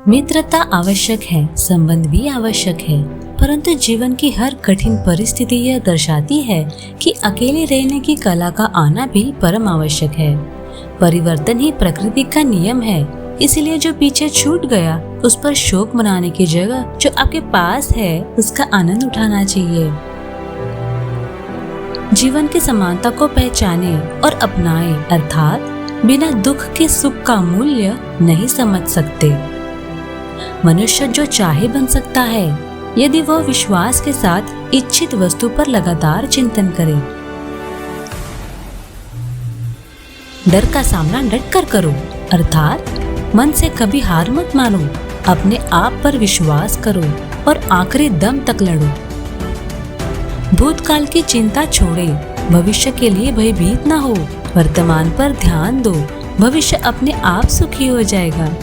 मित्रता आवश्यक है, संबंध भी आवश्यक है, परंतु जीवन की हर कठिन परिस्थिति यह दर्शाती है कि अकेले रहने की कला का आना भी परम आवश्यक है। परिवर्तन ही प्रकृति का नियम है, इसलिए जो पीछे छूट गया उस पर शोक मनाने की जगह जो आपके पास है उसका आनंद उठाना चाहिए। जीवन की समानता को पहचाने और अपनाए, अर्थात बिना दुख के सुख का मूल्य नहीं समझ सकते। मनुष्य जो चाहे बन सकता है यदि वह विश्वास के साथ इच्छित वस्तु पर लगातार चिंतन करे। डर का सामना डट कर करो, अर्थात मन से कभी हार मत मानो, अपने आप पर विश्वास करो और आखिरी दम तक लड़ो। भूतकाल की चिंता छोड़े, भविष्य के लिए भयभीत ना हो, वर्तमान पर ध्यान दो, भविष्य अपने आप सुखी हो जाएगा।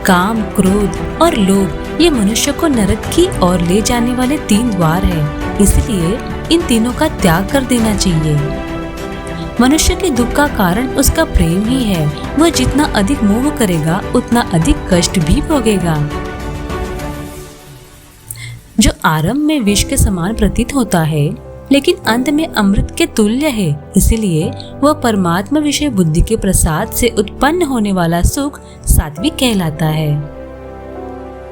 काम, क्रोध और लोभ ये मनुष्य को नरक की ओर ले जाने वाले 3 द्वार हैं, इसलिए इन तीनों का त्याग कर देना चाहिए। मनुष्य के दुख का कारण उसका प्रेम ही है। वह जितना अधिक मोह करेगा उतना अधिक कष्ट भी भोगेगा। जो आरंभ में विष के समान प्रतीत होता है लेकिन अंत में अमृत के तुल्य है, इसलिए वह परमात्मा विषय बुद्धि के प्रसाद से उत्पन्न होने वाला सुख सात्विक कहलाता है।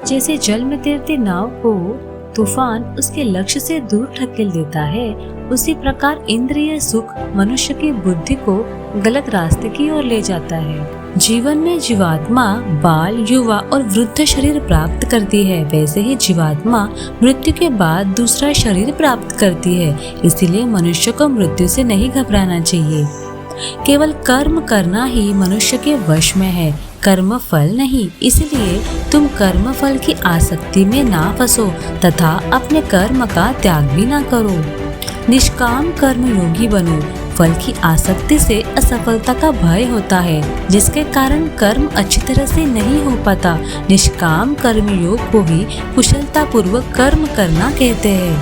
जैसे जल में तैरती नाव को तूफान उसके लक्ष्य से दूर ढकेल देता है, उसी प्रकार इंद्रिय सुख मनुष्य की बुद्धि को गलत रास्ते की ओर ले जाता है। जीवन में जीवात्मा बाल, युवा और वृद्ध शरीर प्राप्त करती है, वैसे ही जीवात्मा मृत्यु के बाद दूसरा शरीर प्राप्त करती है। इसीलिए मनुष्य को मृत्यु से नहीं घबराना चाहिए। केवल कर्म करना ही मनुष्य के वश में है, कर्म फल नहीं। इसलिए तुम कर्म फल की आसक्ति में ना फंसो तथा अपने कर्म का त्याग भी ना करो। निष्काम कर्म योगी बनो। फल की आसक्ति से असफलता का भय होता है, जिसके कारण कर्म अच्छी तरह से नहीं हो पाता। निष्काम कर्म योग को ही कुशलता पूर्वक कर्म करना कहते हैं।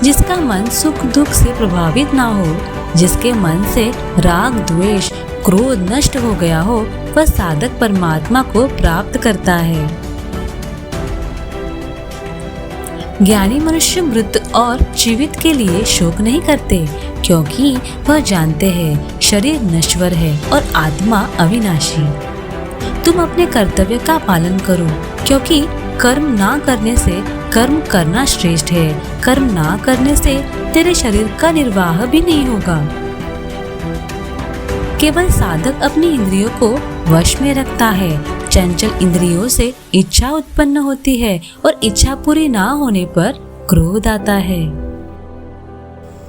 जिसका मन सुख दुख से प्रभावित ना हो, जिसके मन से राग द्वेष क्रोध नष्ट हो गया हो, वह साधक परमात्मा को प्राप्त करता है। ज्ञानी मनुष्य मृत और जीवित के लिए शोक नहीं करते, क्योंकि वह जानते हैं शरीर नश्वर है और आत्मा अविनाशी। तुम अपने कर्तव्य का पालन करो, क्योंकि कर्म ना करने से कर्म करना श्रेष्ठ है। कर्म ना करने से तेरे शरीर का निर्वाह भी नहीं होगा। केवल साधक अपनी इंद्रियों को वश में रखता है। चंचल इंद्रियों से इच्छा उत्पन्न होती है और इच्छा पूरी ना होने पर क्रोध आता है।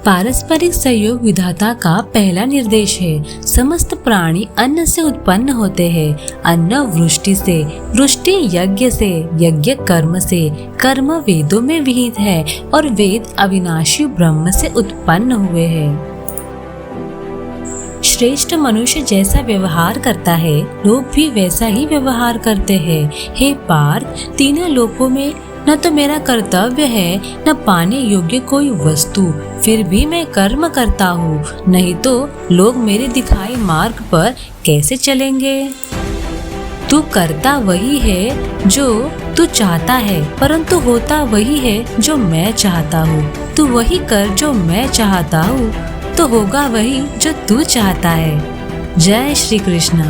पारस्परिक सहयोग विधाता का पहला निर्देश है। समस्त प्राणी अन्न से उत्पन्न होते हैं। अन्न वृष्टि से, वृष्टि यज्ञ से, यज्ञ कर्म से, कर्म वेदों में विहित है और वेद अविनाशी ब्रह्म से उत्पन्न हुए हैं। श्रेष्ठ मनुष्य जैसा व्यवहार करता है, लोग भी वैसा ही व्यवहार करते हैं। हे पार्थ, तीनों लोकों में न तो मेरा कर्तव्य है न पाने योग्य कोई वस्तु, फिर भी मैं कर्म करता हूँ, नहीं तो लोग मेरे दिखाए मार्ग पर कैसे चलेंगे। तू करता वही है जो तू चाहता है, परंतु होता वही है जो मैं चाहता हूँ। तू वही कर जो मैं चाहता हूँ, तो होगा वही जो तू चाहता है। जय श्री कृष्ण।